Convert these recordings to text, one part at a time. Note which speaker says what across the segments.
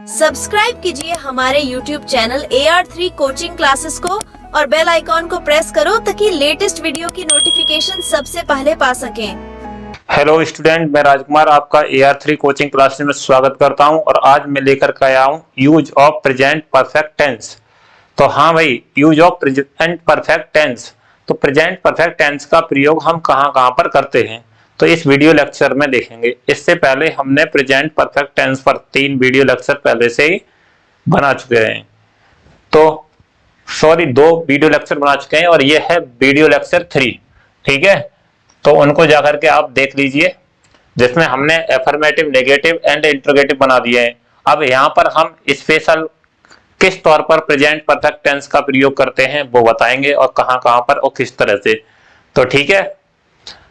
Speaker 1: Subscribe कीजिए हमारे YouTube channel AR3 coaching classes को और बेल आइकॉन को प्रेस करो ताकि लेटेस्ट वीडियो की नोटिफिकेशन सबसे पहले पा सकें।
Speaker 2: हेलो स्टूडेंट, मैं राजकुमार आपका AR3 कोचिंग क्लासेस में स्वागत करता हूं और आज मैं लेकर के आया हूं use of present perfect tense. तो हाँ भाई, use of present perfect tense. तो प्रेजेंट परफेक्ट टेंस का प्रयोग हम कहाँ पर करते हैं तो इस वीडियो लेक्चर में देखेंगे। इससे पहले हमने प्रेजेंट परफेक्ट टेंस पर 3 वीडियो लेक्चर पहले से ही बना चुके हैं। तो सॉरी, 2 वीडियो लेक्चर बना चुके हैं और ये है वीडियो लेक्चर 3। ठीक है, तो उनको जाकर के आप देख लीजिए, जिसमें हमने एफर्मेटिव, नेगेटिव एंड इंटरोगेटिव बना दिए हैं। अब यहाँ पर हम स्पेशल किस तौर पर प्रेजेंट परफेक्ट टेंस का प्रयोग करते हैं वो बताएंगे और कहाँ पर और किस तरह से। तो ठीक है,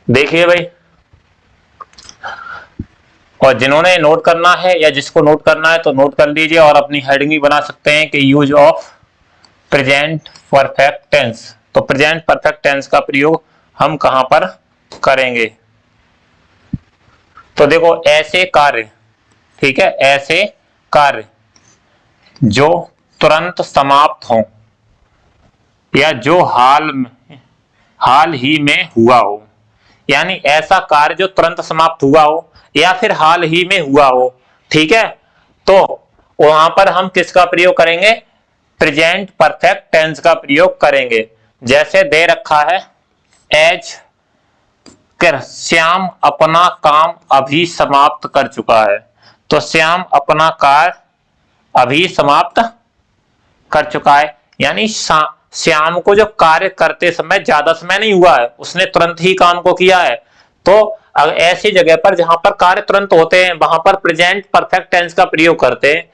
Speaker 2: देखिए भाई, और जिन्होंने नोट करना है या जिसको नोट करना है तो नोट कर लीजिए और अपनी हेडिंग भी बना सकते हैं कि use of present perfect tense. तो प्रेजेंट परफेक्ट टेंस का प्रयोग हम कहां पर करेंगे। तो देखो, ऐसे कार्य, ठीक है, ऐसे कार्य जो तुरंत समाप्त हो या जो हाल ही में हुआ हो, यानी ऐसा कार्य जो तुरंत समाप्त हुआ हो या फिर हाल ही में हुआ हो। ठीक है, तो वहां पर हम किसका प्रयोग करेंगे? प्रेजेंट परफेक्ट टेंस का प्रयोग करेंगे। जैसे दे रखा है, एज श्याम अपना काम अभी समाप्त कर चुका है। तो श्याम अपना कार्य अभी समाप्त कर चुका है, यानी श्याम को जो कार्य करते समय ज्यादा समय नहीं हुआ है, उसने तुरंत ही काम को किया है। तो ऐसी जगह पर जहां पर कार्य तुरंत होते हैं वहां पर प्रेजेंट परफेक्ट टेंस का प्रयोग करते हैं,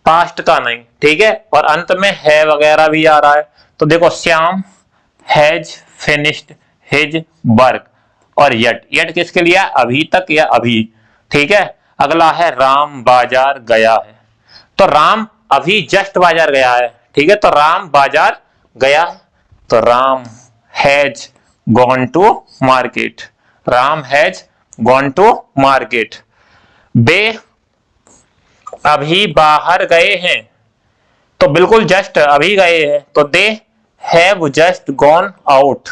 Speaker 2: पास्ट का नहीं। ठीक है, और अंत में है वगैरह भी आ रहा है। तो देखो, Shyam has finished his work, और यट किसके लिए? अभी तक या अभी। ठीक है, अगला है राम बाजार गया है। तो राम अभी जस्ट बाजार गया है। ठीक है, तो राम बाजार गया है। तो Ram has gone to market. Ram has gone to market. बे अभी बाहर गए हैं, तो बिल्कुल जस्ट अभी गए हैं। तो they have just gone out.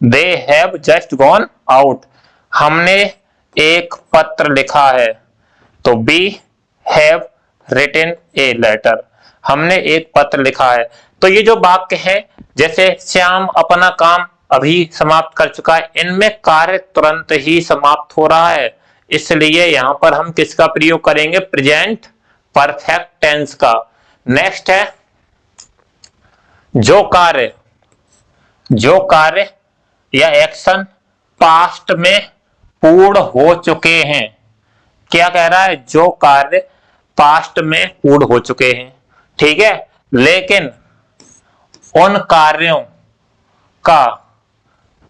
Speaker 2: They have just gone out. हमने एक पत्र लिखा है। तो we have written a letter. हमने एक पत्र लिखा है। तो ये जो वाक्य है, जैसे श्याम अपना काम अभी समाप्त कर चुका है, इनमें कार्य तुरंत ही समाप्त हो रहा है, इसलिए यहां पर हम किसका प्रयोग करेंगे? प्रेजेंट परफेक्ट टेंस का। नेक्स्ट है, जो कार्य या एक्शन पास्ट में पूर्ण हो चुके हैं। क्या कह रहा है? जो कार्य पास्ट में पूर्ण हो चुके हैं। ठीक है, लेकिन उन कार्यों का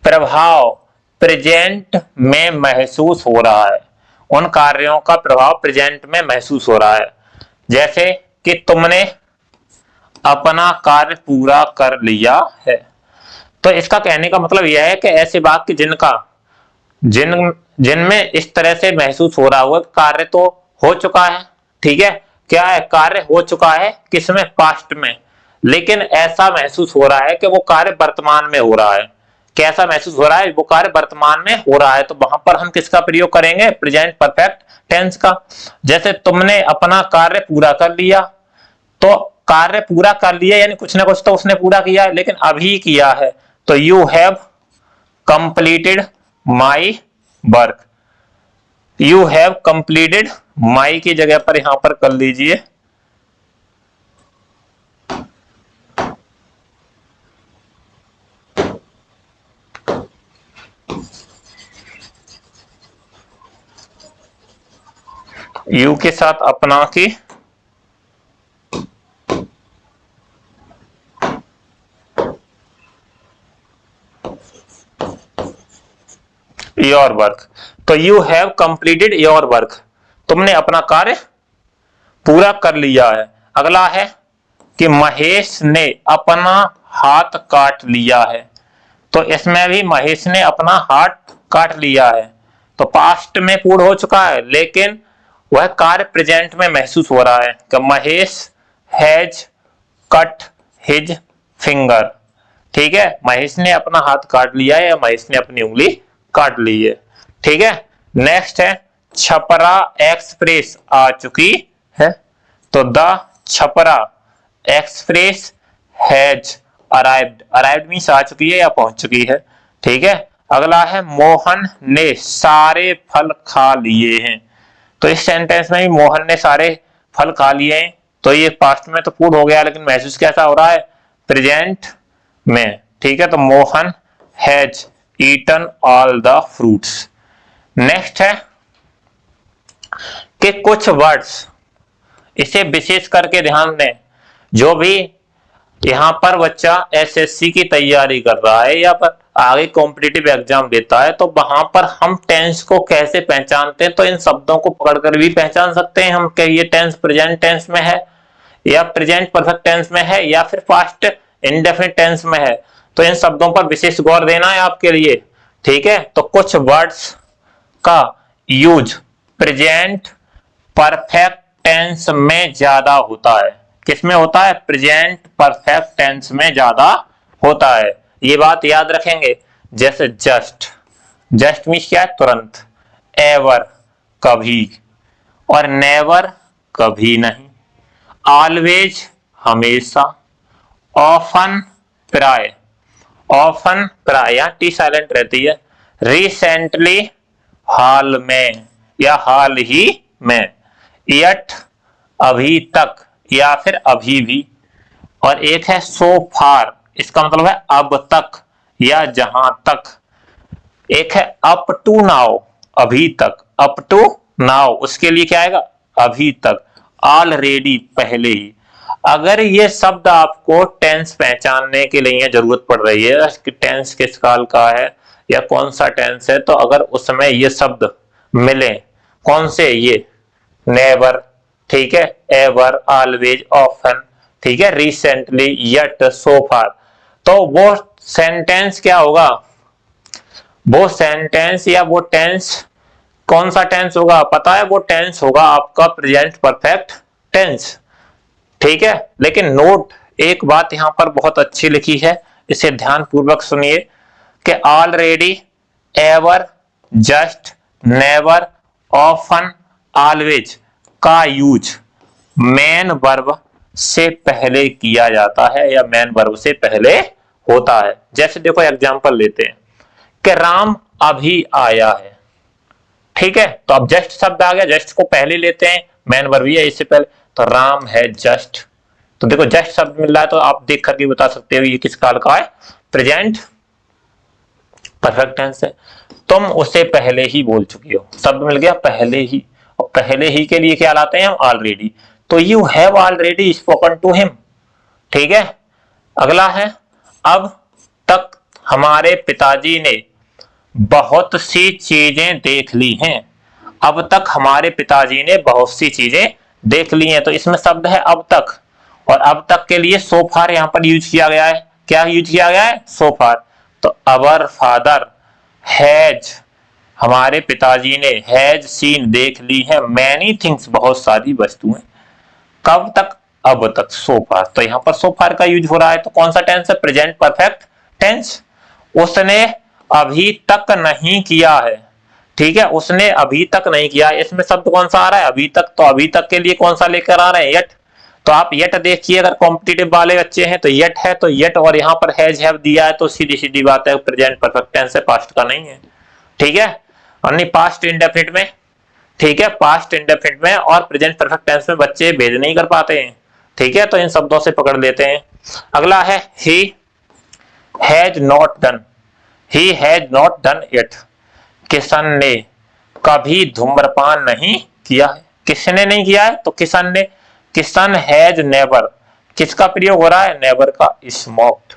Speaker 2: प्रभाव प्रेजेंट में महसूस हो रहा है। उन कार्यों का प्रभाव प्रेजेंट में महसूस हो रहा है। जैसे कि तुमने अपना कार्य पूरा कर लिया है। तो इसका कहने का मतलब यह है कि ऐसे वाक्य जिनमें इस तरह से महसूस हो रहा हुआ कार्य तो हो चुका है। ठीक है, क्या है? कार्य हो चुका है, किसमें? पास्ट में। लेकिन ऐसा महसूस हो रहा है कि वो कार्य वर्तमान में हो रहा है। कैसा महसूस हो रहा है? वो कार्य वर्तमान में हो रहा है। तो वहां पर हम किसका प्रयोग करेंगे? प्रेजेंट परफेक्ट टेंस का। जैसे तुमने अपना कार्य पूरा कर लिया। तो कार्य पूरा कर लिया यानी कुछ ना कुछ तो उसने पूरा किया है, लेकिन अभी किया है। तो you have completed my work. You have completed my की जगह पर यहां पर कर लीजिए यू के साथ अपना की योर वर्क। तो you have completed your work. तुमने अपना कार्य पूरा कर लिया है। अगला है कि महेश ने अपना हाथ काट लिया है। तो इसमें भी महेश ने अपना हाथ काट लिया है। तो पास्ट में पूर्ण हो चुका है, लेकिन वह कार्य प्रेजेंट में महसूस हो रहा है कि Mahesh has cut his finger. ठीक है, महेश ने अपना हाथ काट लिया है या महेश ने अपनी उंगली काट ली है। ठीक है, नेक्स्ट है छपरा एक्सप्रेस आ चुकी है। तो the Chhapra express has arrived. Arrived means आ चुकी है या पहुंच चुकी है। ठीक है, अगला है मोहन ने सारे फल खा लिए हैं। तो इस सेंटेंस में भी मोहन ने सारे फल खा लिए हैं, तो ये पास्ट में तो फूड हो गया, लेकिन महसूस कैसा हो रहा है, प्रेजेंट में। ठीक है, तो Mohan has eaten all the fruits. Next है कि कुछ वर्ड्स, इसे विशेष करके ध्यान दें, जो भी यहां पर बच्चा एसएससी की तैयारी कर रहा है या पर आगे कॉम्पिटिटिव एग्जाम देता है, तो वहां पर हम टेंस को कैसे पहचानते हैं, तो इन शब्दों को पकड़कर भी पहचान सकते हैं हम कि ये टेंस प्रेजेंट टेंस में है या प्रेजेंट परफेक्ट टेंस में है या फिर पास्ट इंडेफिनिट टेंस में है। तो इन शब्दों पर विशेष गौर देना है आपके लिए। ठीक है, तो कुछ वर्ड्स का यूज प्रेजेंट परफेक्ट टेंस में ज्यादा होता है। किसमें होता है, प्रेजेंट परफेक्ट टेंस में ज्यादा होता है, ये बात याद रखेंगे। जैसे जस्ट, जस्ट मीन्स क्या है, तुरंत। एवर कभी, और नेवर कभी नहीं। ऑलवेज हमेशा। ऑफन प्राय, ऑफन प्राय या टी साइलेंट रहती है। रिसेंटली हाल में या हाल ही में। यट अभी तक या फिर अभी भी। और एक है सो फार, इसका मतलब है अब तक या जहां तक। एक है अप टू नाउ, अभी तक। अप टू नाउ उसके लिए क्या आएगा, अभी तक। ऑलरेडी पहले ही। अगर ये शब्द आपको टेंस पहचानने के लिए जरूरत पड़ रही है कि टेंस किस काल का है या कौन सा टेंस है, तो अगर उसमें ये शब्द मिले, कौन से, ये नेवर, ठीक है, एवर, ऑलवेज, ऑफन, ठीक है, रिसेंटली, यट, सो फार, तो वो सेंटेंस क्या होगा, वो सेंटेंस या वो टेंस कौन सा टेंस होगा पता है, वो टेंस होगा आपका प्रेजेंट परफेक्ट टेंस। ठीक है, लेकिन नोट एक बात यहां पर बहुत अच्छी लिखी है, इसे ध्यान पूर्वक सुनिए कि already, ever, just, never, often, always का यूज मेन वर्ब से पहले किया जाता है या मेन वर्ब से पहले होता है। जैसे देखो एग्जांपल लेते हैं कि राम अभी आया है। ठीक है, तो अब जस्ट शब्द आ गया, जस्ट को पहले लेते हैं, मेन वर्ब ही है इससे पहले, तो राम है जस्ट। तो देखो जस्ट शब्द मिल रहा है, तो आप देख करके बता सकते हो ये किस काल का है, प्रेजेंट परफेक्ट टेंस है। तुम उसे पहले ही बोल चुकी हो, शब्द मिल गया पहले ही, और पहले ही के लिए क्या लाते हैं हम, ऑलरेडी। तो you have already spoken to him. ठीक है, अगला है अब तक हमारे पिताजी ने बहुत सी चीजें देख ली हैं। अब तक हमारे पिताजी ने बहुत सी चीजें देख ली हैं, तो इसमें शब्द है अब तक, और अब तक के लिए सो फार यहां पर यूज किया गया है। क्या यूज किया गया है, सो फार। तो अवर फादर हैज, हमारे पिताजी ने हैज सीन देख ली है मैनी थिंग्स, बहुत सारी वस्तुएं। कब तक, अब तक, सो फार। तो यहां पर सो फार का यूज हो रहा है, तो कौन सा टेंस है, प्रेजेंट परफेक्ट टेंस। उसने अभी तक नहीं किया है। ठीक है, उसने अभी तक नहीं किया, इसमें शब्द कौन सा आ रहा है, अभी तक। तो अभी तक के लिए कौन सा लेकर आ रहे हैं, यट। तो आप यट देखिए, अगर कॉम्पिटिटिव वाले बच्चे हैं तो यट है, तो यट, और यहाँ पर हैज हैव दिया है, तो सीधी सीधी बात है प्रेजेंट परफेक्ट टेंस है, पास्ट का नहीं है। ठीक है, और नहीं पास्ट इंडेफिनिट में। ठीक है, पास्ट इंडेफिनिट में और प्रेजेंट परफेक्ट टेंस में बच्चे भेद नहीं कर पाते हैं। ठीक है, तो इन शब्दों से पकड़ लेते हैं। अगला है he has not done, he has not done it. Kishan ने कभी धूम्रपान नहीं किया है। किसने नहीं किया है, तो किशन ने। किशन हैज नेवर, किसका प्रयोग हो रहा है, नेवर का, smoked.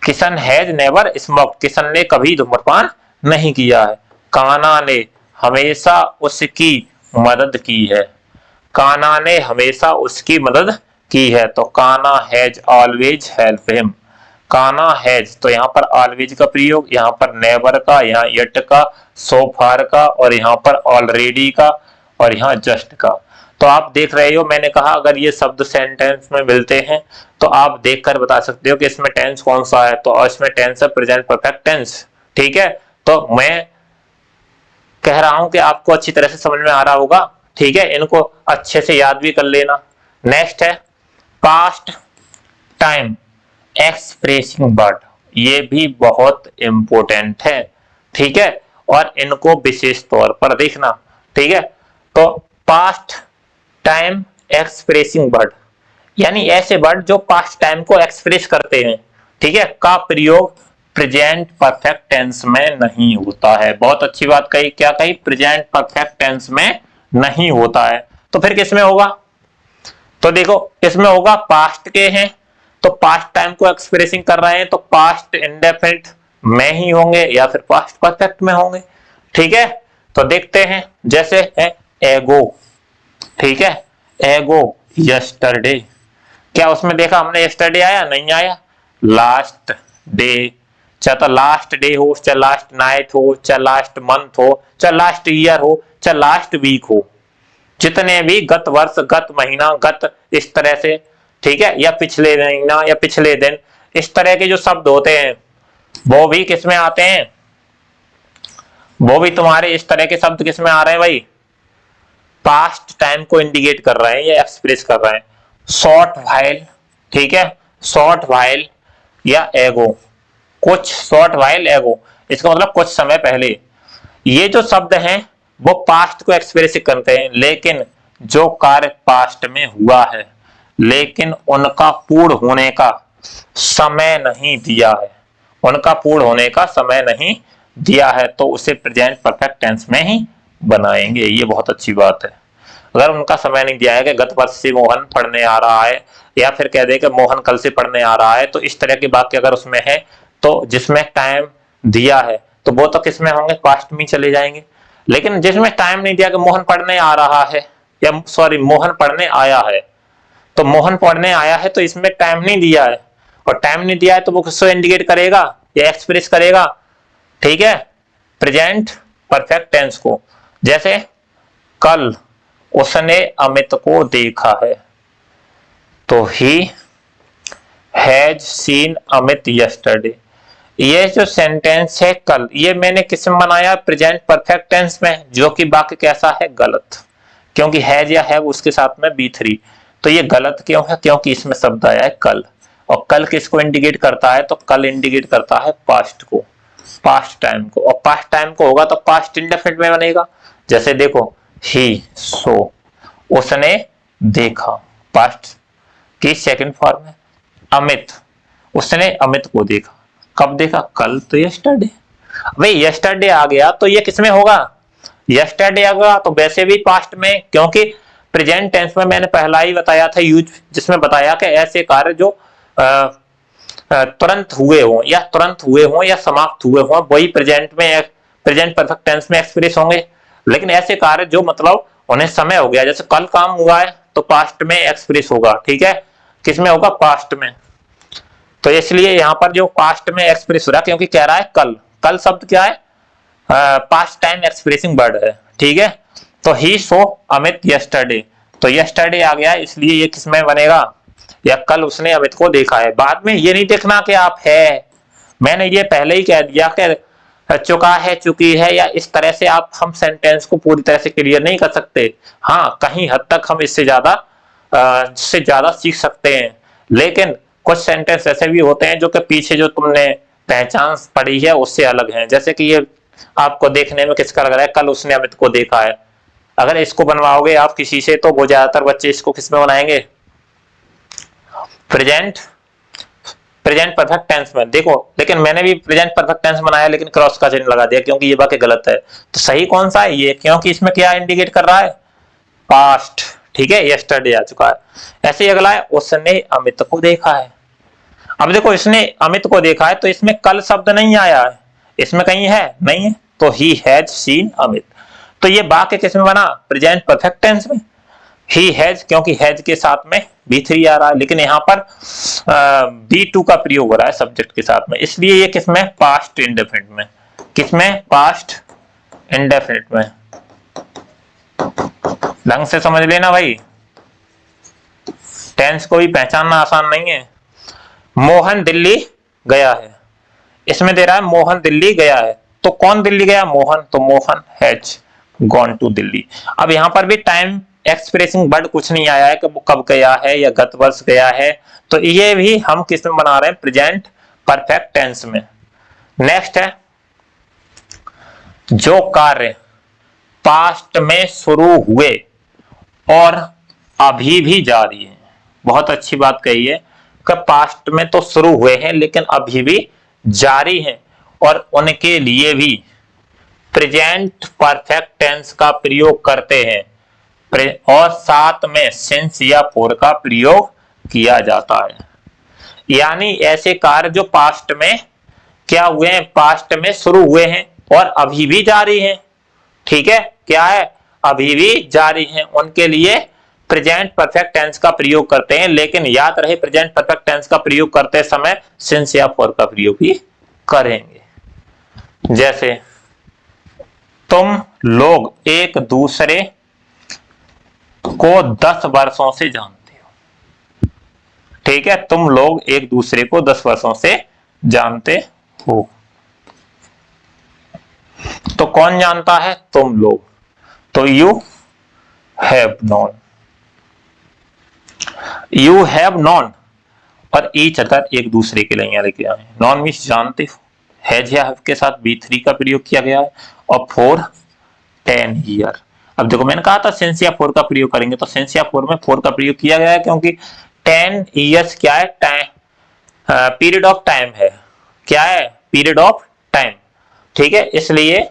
Speaker 2: Kishan has never smoked, Kishan ने कभी धूम्रपान नहीं किया है। कान्हा ने हमेशा उसकी मदद की है। कान्हा ने हमेशा उसकी मदद की है, तो Kanha has always help him. Kanha has, तो यहाँ पर ऑलवेज का प्रयोग, यहाँ पर नेवर का, यहाँ यट का, सो फार का, और यहाँ पर ऑलरेडी का, और यहाँ जस्ट का। तो आप देख रहे हो, मैंने कहा अगर ये शब्द सेंटेंस में मिलते हैं तो आप देखकर बता सकते हो कि इसमें टेंस कौन सा है। तो इसमें टेंस है प्रेजेंट परफेक्ट टेंस। ठीक है, तो मैं कह रहा हूं कि आपको अच्छी तरह से समझ में आ रहा होगा। ठीक है, इनको अच्छे से याद भी कर लेना। नेक्स्ट है पास्ट टाइम एक्सप्रेसिंग वर्ड, ये भी बहुत इंपॉर्टेंट है। ठीक है, और इनको विशेष तौर पर देखना। ठीक है, तो पास्ट टाइम एक्सप्रेसिंग वर्ड यानी ऐसे वर्ड जो पास्ट टाइम को एक्सप्रेस करते हैं, ठीक है, का प्रयोग प्रेजेंट परफेक्ट टेंस में नहीं होता है। बहुत अच्छी बात कही, क्या कही? प्रेजेंट परफेक्ट टेंस में नहीं होता है। तो फिर किसमें होगा? तो देखो इसमें होगा पास्ट के हैं तो पास्ट टाइम को एक्सप्रेसिंग कर रहे हैं तो पास्ट इंडेफिनिट में ही होंगे या फिर पास्ट परफेक्ट में होंगे। ठीक है, तो देखते हैं, जैसे है एगो। ठीक है, एगो यस्टरडे, क्या उसमें देखा हमने यस्टरडे आया? नहीं आया। लास्ट डे, चाहे तो लास्ट डे हो, चाहे लास्ट नाइट हो, चाहे लास्ट मंथ हो, चाहे लास्ट ईयर हो, चाहे लास्ट वीक हो, जितने भी गत वर्ष, गत महीना, गत इस तरह से, ठीक है, या पिछले महीना या पिछले दिन, इस तरह के जो शब्द होते हैं वो भी किसमें आते हैं? वो भी तुम्हारे इस तरह के शब्द किसमें आ रहे हैं भाई? पास्ट टाइम को इंडिकेट कर रहे हैं या एक्सप्रेस कर रहे हैं। शॉर्ट व्हाइल, ठीक है, शॉर्ट व्हाइल या एगो, कुछ शॉर्ट व्हाइल एगो, इसका मतलब कुछ समय पहले। ये जो शब्द हैं वो पास्ट को एक्सप्रेस करते हैं, लेकिन जो कार्य पास्ट में हुआ है लेकिन उनका पूर्ण होने का समय नहीं दिया है, उनका पूर्ण होने का समय नहीं दिया है, तो उसे प्रेजेंट परफेक्ट टेंस में ही बनाएंगे। ये बहुत अच्छी बात है। अगर उनका समय नहीं दिया है कि गत वर्ष से मोहन पढ़ने आ रहा है, या फिर कह दे कि मोहन कल से पढ़ने आ रहा है, तो इस तरह के वाक्य अगर उसमें है तो जिसमें टाइम दिया है तो वो तो किसमें होंगे? पास्ट में चले जाएंगे। लेकिन जिसमें टाइम नहीं दिया कि मोहन पढ़ने आ रहा है, या सॉरी मोहन पढ़ने आया है, तो मोहन पढ़ने आया है तो इसमें टाइम नहीं दिया है, और टाइम नहीं दिया है तो वो किसको इंडिकेट करेगा या एक्सप्रेस करेगा? ठीक है, प्रेजेंट परफेक्ट टेंस को। जैसे कल उसने अमित को देखा है, तो he has seen Amit yesterday. ये जो सेंटेंस है कल, ये मैंने किस में बनाया? प्रेजेंट परफेक्ट टेंस में, जो कि वाक्य कैसा है? गलत, क्योंकि हैज या हैव उसके साथ में B3। तो ये गलत क्यों है? क्योंकि इसमें शब्द आया है कल, और कल किसको इंडिकेट करता है? तो कल इंडिकेट करता है पास्ट को, पास्ट टाइम को, और पास्ट टाइम को होगा तो पास्ट इंडेफिनिट में बनेगा। जैसे देखो ही, सो, उसने देखा, पास्ट की सेकंड फॉर्म है। अमित, उसने अमित को देखा, कब देखा? कल, तो यस्टरडे। भाई यस्टरडे आ गया तो ये किसमें होगा? यस्टरडे आ गया तो वैसे भी पास्ट में, क्योंकि प्रेजेंट टेंस में मैंने पहला ही बताया था यूज, जिसमें बताया कि ऐसे कार्य जो तुरंत हुए हों या तुरंत हुए हों या समाप्त हुए हों वही प्रेजेंट में, प्रेजेंट परफेक्ट टेंस में एक्सप्रेस होंगे। लेकिन ऐसे कार्य जो मतलब उन्हें समय हो गया, जैसे कल काम हुआ है तो पास्ट में एक्सप्रेस होगा। ठीक है, किसमें होगा? पास्ट में। तो इसलिए यहां पर जो पास्ट में एक्सप्रेस हो रहा है, क्योंकि कह रहा है कल, कल शब्द क्या है? पास्ट टाइम एक्सप्रेसिंग वर्ड है। ठीक है, तो ही सो अमित यस्टरडे, तो यस्टरडे आ गया, इसलिए ये किसमें बनेगा? या कल उसने अमित को देखा है। बाद में ये नहीं देखना कि आप है, मैंने ये पहले ही कह दिया कि चुका है, चुकी है, या इस तरह से आप हम सेंटेंस को पूरी तरह से क्लियर नहीं कर सकते। हाँ, कहीं हद तक हम इससे ज्यादा सीख सकते हैं, लेकिन कुछ सेंटेंस ऐसे भी होते हैं जो कि पीछे जो तुमने पहचान पड़ी है उससे अलग हैं। जैसे कि ये आपको देखने में किसका लग रहा है? कल उसने अमित को देखा है। अगर इसको बनवाओगे आप किसी से तो वो ज्यादातर बच्चे इसको किसमें बनाएंगे? प्रेजेंट परफेक्ट टेंस में। देखो, लेकिन मैंने भी प्रेजेंट परफेक्ट टेंस बनाया लेकिन क्रॉस का चिन्ह लगा दिया, क्योंकि ये वाक्य गलत है। तो सही कौन सा है? ये, क्योंकि इसमें क्या इंडिकेट कर रहा है? पास्ट। ठीक है, यस्टरडे आ चुका है। ऐसे ही अगला है उसने अमित को देखा है। अब देखो, इसने अमित को देखा है तो इसमें कल शब्द नहीं आया है, इसमें कहीं है? नहीं है, तो ही हैज सीन अमित। तो ये वाक्य किसमें बना? प्रेजेंट परफेक्ट टेंस में। ही हैज, क्योंकि हैज के साथ में B3 आ रहा है, लेकिन यहाँ पर B2 का प्रयोग हो रहा है सब्जेक्ट के साथ में, इसलिए ये किसमें? पास्ट इंडेफिनिट में। किसमें? पास्ट इंडेफिनिट में। ढंग से समझ लेना भाई, टेंस को भी पहचानना आसान नहीं है। मोहन दिल्ली गया है, इसमें दे रहा है मोहन दिल्ली गया है, तो कौन दिल्ली गया? मोहन, तो Mohan has gone to Delhi. अब यहां पर भी टाइम एक्सप्रेसिंग वर्ड कुछ नहीं आया है कि वो कब गया है या गत वर्ष गया है, तो ये भी हम किस में बना रहे हैं? प्रेजेंट परफेक्ट टेंस में। नेक्स्ट है, जो कार्य पास्ट में शुरू हुए और अभी भी जारी है। बहुत अच्छी बात कही है कि पास्ट में तो शुरू हुए हैं लेकिन अभी भी जारी हैं, और उनके लिए भी प्रेजेंट परफेक्ट टेंस का प्रयोग करते हैं, और साथ में सिंस या फॉर का प्रयोग किया जाता है। यानी ऐसे कार्य जो पास्ट में क्या हुए हैं? पास्ट में शुरू हुए हैं और अभी भी जारी हैं। ठीक है, क्या है? अभी भी जारी हैं, उनके लिए प्रेजेंट परफेक्ट टेंस का प्रयोग करते हैं। लेकिन याद रहे, प्रेजेंट परफेक्ट टेंस का प्रयोग करते समय सिंस या फॉर का प्रयोग भी करेंगे। जैसे तुम लोग एक दूसरे को 10 वर्षों से जानते हो। ठीक है, तुम लोग एक दूसरे को 10 वर्षों से जानते हो। तो कौन जानता है? तुम लोग, तो you have known, you have known, और ईच अदर एक दूसरे के लिए लेके आए। नॉन मीन्स जानते हो, हैज या हैव के साथ B3 का प्रयोग किया गया है, और फॉर 10 ईयर। अब देखो, मैंने कहा था सिंस या फॉर का प्रयोग करेंगे, तो सिंस या फॉर में फॉर का प्रयोग किया गया है क्योंकि 10 ईयर्स क्या है? टाइम, पीरियड ऑफ टाइम है। क्या है? Period of time. ठीक है, इसलिए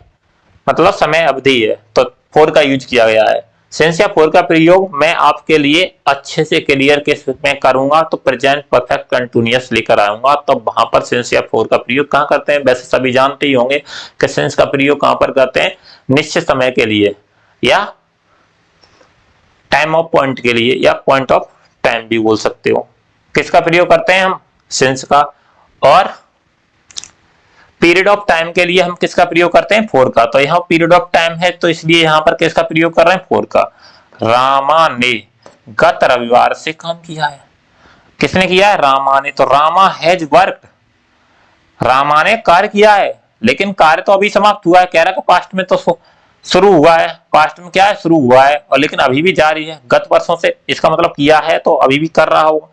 Speaker 2: मतलब समय अवधि है, तो फॉर का यूज किया गया है। सिंस या फॉर का प्रयोग मैं आपके लिए अच्छे से क्लियर केस में करूंगा, तो प्रेजेंट परफेक्ट कंटिन्यूअस लेकर आऊंगा, तो वहां पर सिंस या फॉर का प्रयोग कहां करते हैं? वैसे सभी जानते ही होंगे कि सिंस का प्रयोग कहां पर करते हैं? निश्चित समय के लिए, या टाइम ऑफ पॉइंट के लिए, या पॉइंट ऑफ टाइम भी बोल सकते हो। किसका प्रयोग करते हैं हम? सिंस का। और पीरियड ऑफ टाइम के लिए हम किसका प्रयोग करते हैं? फॉर का। तो यहाँ पीरियड ऑफ टाइम है, तो इसलिए यहाँ पर किसका प्रयोग कर रहे हैं? फॉर का। रामा ने गत रविवार से काम किया है। किसने किया है? रामा ने। तो रामा हैज वर्कड, रामा ने कार्य किया है, लेकिन कार्य तो अभी समाप्त हुआ है। कह रहा है पास्ट में तो शुरू हुआ है, पास्ट में क्या है? शुरू हुआ है, और लेकिन अभी भी जारी है गत वर्षों से, इसका मतलब किया है तो अभी भी कर रहा होगा।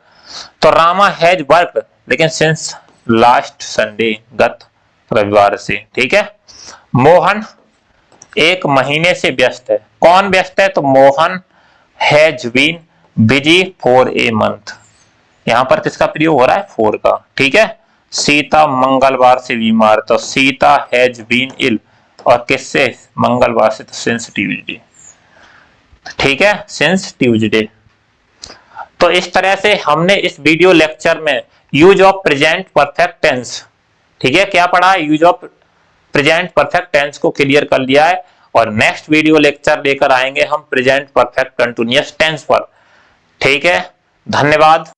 Speaker 2: तो रामा हैज वर्कड, लेकिन सिंस लास्ट संडे, गत रविवार से। ठीक है, मोहन एक महीने से व्यस्त है। कौन व्यस्त है? तो Mohan has been busy for a month. यहां पर किसका प्रयोग हो रहा है? फॉर का। ठीक है, सीता मंगलवार से बीमार, तो सीता हैज बीन इल, और किससे? मंगलवार से, तो सिंस ट्यूजडे। ठीक है, सिंस ट्यूजडे। तो इस तरह से हमने इस वीडियो लेक्चर में use of present perfect tense, ठीक है, क्या पढ़ा है? Use of present perfect tense को क्लियर कर लिया है, और नेक्स्ट वीडियो लेक्चर लेकर आएंगे हम प्रेजेंट परफेक्ट कंटिन्यूअस टेंस पर। ठीक है, धन्यवाद।